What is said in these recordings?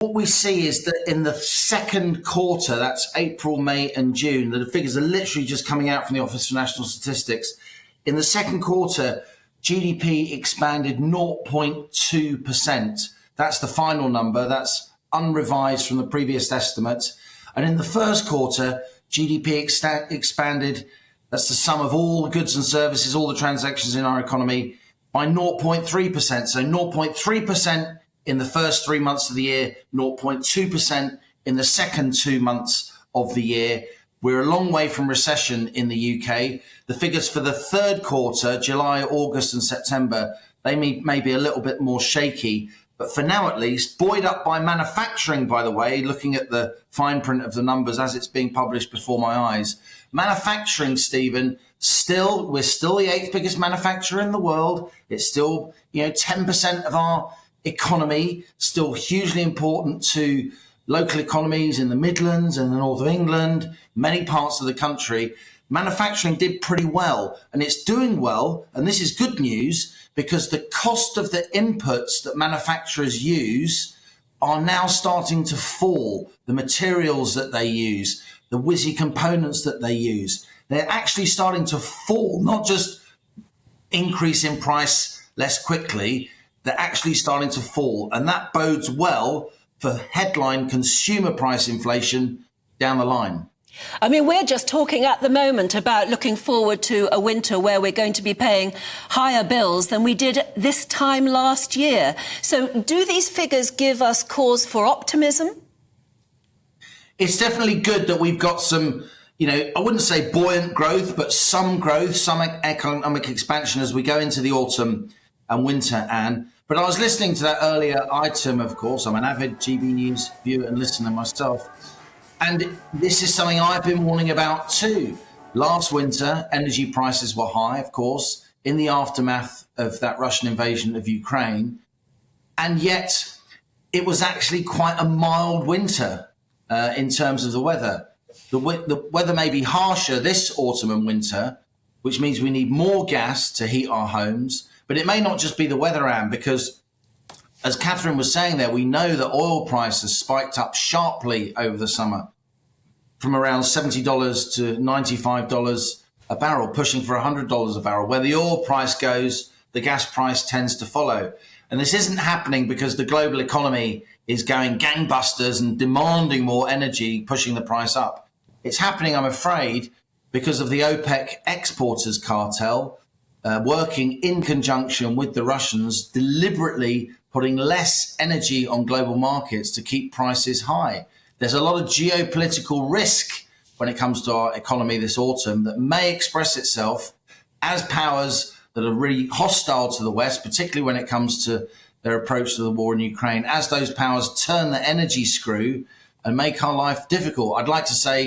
What we see is that in the second quarter, that's April, May and June, the figures are literally just coming out from the Office for National Statistics. In the second quarter, GDP expanded 0.2%. That's the final number. That's unrevised from the previous estimate. And in the first quarter, GDP expanded, that's the sum of all the goods and services, all the transactions in our economy, by 0.3%. So 0.3% in the first 3 months of the year, 0.2% in the second 2 months of the year. We're a long way from recession in the UK. The figures for the third quarter, July, August and September, they may be a little bit more shaky. But for now, at least, buoyed up by manufacturing, by the way, looking at the fine print of the numbers as it's being published before my eyes. Manufacturing, Stephen, we're still the 8th biggest manufacturer in the world. It's still, 10% of our economy, still hugely important to local economies in the Midlands and the north of England, many parts of the country. Manufacturing did pretty well, and it's doing well, and this is good news, because the cost of the inputs that manufacturers use are now starting to fall. The materials that they use, the whizzy components that they use, they're actually starting to fall, not just increase in price less quickly, they're actually starting to fall. And that bodes well for headline consumer price inflation down the line. I mean, we're just talking at the moment about looking forward to a winter where we're going to be paying higher bills than we did this time last year. So do these figures give us cause for optimism? It's definitely good that we've got some, I wouldn't say buoyant growth, but some growth, some economic expansion as we go into the autumn and winter, Anne. But I was listening to that earlier item, of course. I'm an avid GB News viewer and listener myself. And this is something I've been warning about too. Last winter, energy prices were high, of course, in the aftermath of that Russian invasion of Ukraine. And yet it was actually quite a mild winter in terms of the weather. The weather may be harsher this autumn and winter, which means we need more gas to heat our homes. But it may not just be the weather, Anne, because as Catherine was saying there, we know that oil prices spiked up sharply over the summer from around $70 to $95 a barrel, pushing for $100 a barrel. Where the oil price goes, the gas price tends to follow. And this isn't happening because the global economy is going gangbusters and demanding more energy, pushing the price up. It's happening, I'm afraid, because of the OPEC exporters cartel working in conjunction with the Russians, deliberately putting less energy on global markets to keep prices high. There's a lot of geopolitical risk when it comes to our economy this autumn that may express itself as powers that are really hostile to the West, particularly when it comes to their approach to the war in Ukraine, as those powers turn the energy screw and make our life difficult. I'd like to tell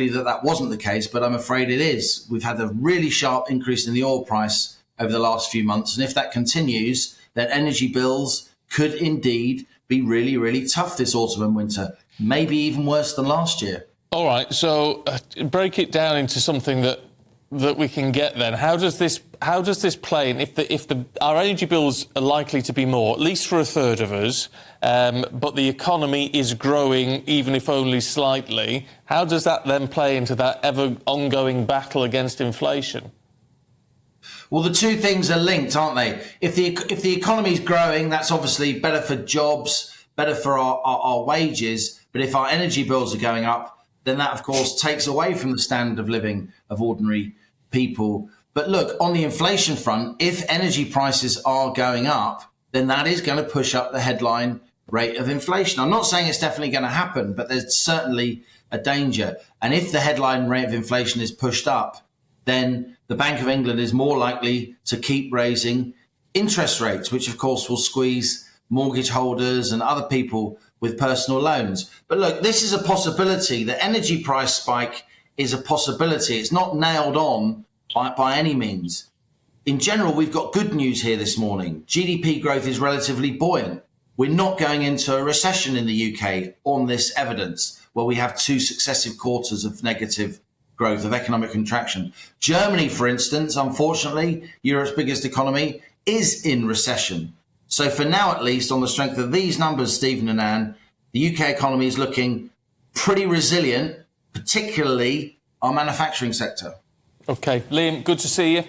you that wasn't the case, but I'm afraid it is. We've had a really sharp increase in the oil price over the last few months. And if that continues, then energy bills could indeed be really, really tough this autumn and winter, maybe even worse than last year. All right, so break it down into something that we can get then. How does this play? And if our energy bills are likely to be more, at least for a third of us, but the economy is growing, even if only slightly, how does that then play into that ever ongoing battle against inflation? Well, the two things are linked, aren't they? If the economy is growing, that's obviously better for jobs, better for our wages. But if our energy bills are going up, then that, of course, takes away from the standard of living of ordinary people. But look, on the inflation front, if energy prices are going up, then that is going to push up the headline rate of inflation. I'm not saying it's definitely going to happen, but there's certainly a danger. And if the headline rate of inflation is pushed up, then the Bank of England is more likely to keep raising interest rates, which of course will squeeze mortgage holders and other people with personal loans. But look, this is a possibility. The energy price spike is a possibility. It's not nailed on by any means. In general, we've got good news here this morning. GDP growth is relatively buoyant. We're not going into a recession in the UK on this evidence, where we have 2 successive quarters of negative growth, of economic contraction. Germany, for instance, unfortunately, Europe's biggest economy, is in recession. So for now, at least, on the strength of these numbers, Stephen and Anne, the UK economy is looking pretty resilient, particularly our manufacturing sector. OK, Liam, good to see you.